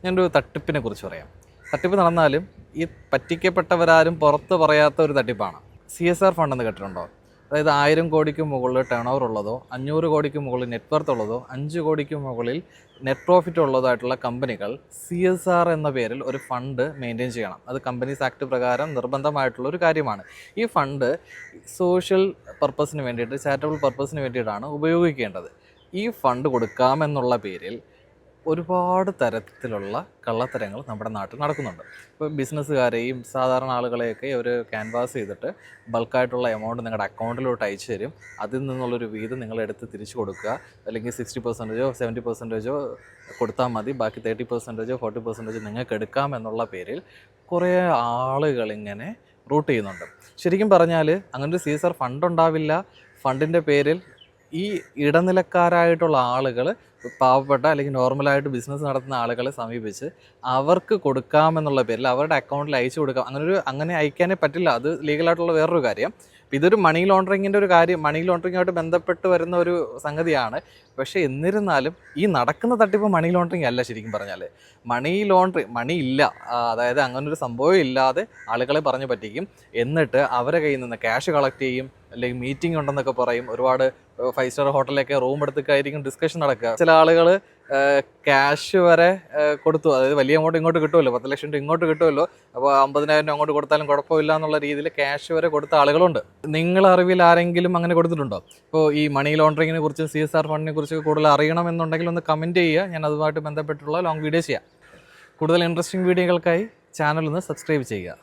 ഞാനൊരു തട്ടിപ്പിനെ കുറിച്ച് പറയാം. തട്ടിപ്പ് നടന്നാലും ഈ പറ്റിക്കപ്പെട്ടവരാരും പുറത്ത് പറയാത്ത ഒരു തട്ടിപ്പാണ്. CSR ഫണ്ട് എന്ന് കേട്ടിട്ടുണ്ടോ? അതായത് 1000 കോടിക്ക് മുകളിൽ ടേൺ ഓവർ ഉള്ളതോ 500 കോടിക്ക് മുകളിൽ നെറ്റ്വർത്ത് ഉള്ളതോ 5 കോടിക്ക് മുകളിൽ നെറ്റ് പ്രോഫിറ്റ് ഉള്ളതായിട്ടുള്ള കമ്പനികൾ CSR എന്ന പേരിൽ ഒരു ഫണ്ട് മെയിൻറ്റെയിൻ ചെയ്യണം. അത് കമ്പനീസ് ആക്ട് പ്രകാരം നിർബന്ധമായിട്ടുള്ള ഒരു കാര്യമാണ്. ഈ ഫണ്ട് സോഷ്യൽ പർപ്പസിന് വേണ്ടിയിട്ട്, ചാരിറ്റബിൾ പർപ്പസിന് വേണ്ടിയിട്ടാണ് ഉപയോഗിക്കേണ്ടത്. ഈ ഫണ്ട് കൊടുക്കാമെന്നുള്ള പേരിൽ ഒരുപാട് തരത്തിലുള്ള കള്ളത്തരങ്ങൾ നമ്മുടെ നാട്ടിൽ നടക്കുന്നുണ്ട്. ഇപ്പോൾ ബിസിനസ്സുകാരെയും സാധാരണ ആളുകളെയൊക്കെ അവർ ക്യാൻവാസ് ചെയ്തിട്ട് ബൾക്കായിട്ടുള്ള എമൗണ്ട് നിങ്ങളുടെ അക്കൗണ്ടിലോട്ട് അയച്ചു തരും. അതിൽ നിന്നുള്ളൊരു വീതം നിങ്ങളെടുത്ത് തിരിച്ചു കൊടുക്കുക. അല്ലെങ്കിൽ 60%, 70% കൊടുത്താൽ മതി, ബാക്കി 30%, 40% നിങ്ങൾക്ക് എടുക്കാം എന്നുള്ള പേരിൽ കുറേ ആളുകളിങ്ങനെ റൂട്ട് ചെയ്യുന്നുണ്ട്. ശരിക്കും പറഞ്ഞാൽ അങ്ങനൊരു CSR ഫണ്ട് ഉണ്ടാവില്ല. ഫണ്ടിൻ്റെ പേരിൽ ഈ ഇടനിലക്കാരായിട്ടുള്ള ആളുകൾ പാവപ്പെട്ട അല്ലെങ്കിൽ നോർമലായിട്ട് ബിസിനസ് നടത്തുന്ന ആളുകളെ സമീപിച്ച് അവർക്ക് കൊടുക്കാമെന്നുള്ള പേരിൽ അവരുടെ അക്കൗണ്ടിൽ അയച്ചു കൊടുക്കാം. അങ്ങനെ അയക്കാനേ പറ്റില്ല. അത് ലീഗലായിട്ടുള്ള വേറൊരു കാര്യം. ഇതൊരു മണി ലോണ്ടറിങ്ങിൻ്റെ ഒരു കാര്യം, മണി ലോണ്ടറിങ്ങുമായിട്ട് ബന്ധപ്പെട്ട് വരുന്ന ഒരു സംഗതിയാണ്. പക്ഷേ എന്നിരുന്നാലും ഈ നടക്കുന്ന തട്ടിപ്പ് മണി ലോണ്ടറിങ് അല്ല. ശരിക്കും പറഞ്ഞാൽ മണി ഇല്ല, അതായത് അങ്ങനൊരു സംഭവം ഇല്ലാതെ ആളുകളെ പറഞ്ഞു പറ്റിക്കും. എന്നിട്ട് അവരെ കയ്യിൽ നിന്ന് ക്യാഷ് കളക്ട് ചെയ്യും, അല്ലെങ്കിൽ മീറ്റിംഗ് ഉണ്ടെന്നൊക്കെ പറയും. ഒരുപാട് 5 സ്റ്റാർ ഹോട്ടലിലൊക്കെ റൂം എടുത്തൊക്കെയായിരിക്കും ഡിസ്കഷൻ നടക്കുക. ചില ആളുകൾ ക്യാഷ് വരെ കൊടുത്തു, അതായത് വലിയ എമൗണ്ട് ഇങ്ങോട്ട് കിട്ടുമല്ലോ, 10 ലക്ഷം രൂപ ഇങ്ങോട്ട് കിട്ടുമല്ലോ, അപ്പോൾ 50,000 രൂപ അങ്ങോട്ട് കൊടുത്താലും കുഴപ്പമില്ല എന്നുള്ള രീതിയിൽ ക്യാഷ് വരെ കൊടുത്ത ആളുകളുണ്ട്. നിങ്ങളുടെ അറിവിൽ ആരെങ്കിലും അങ്ങനെ കൊടുത്തിട്ടുണ്ടോ? ഇപ്പോൾ ഈ മണി ലോണ്ടറിങ്ങിനെ കുറിച്ച്, CSR ഫണ്ടിനെ കുറിച്ച് കൂടുതൽ അറിയണമെന്നുണ്ടെങ്കിൽ ഒന്ന് കമൻറ്റ് ചെയ്യുക. ഞാൻ അതുമായിട്ട് ബന്ധപ്പെട്ടുള്ള ലോങ് വീഡിയോ ചെയ്യാം. കൂടുതൽ ഇൻട്രസ്റ്റിംഗ് വീഡിയോകൾക്കായി ചാനൽ ഒന്ന് സബ്സ്ക്രൈബ് ചെയ്യുക.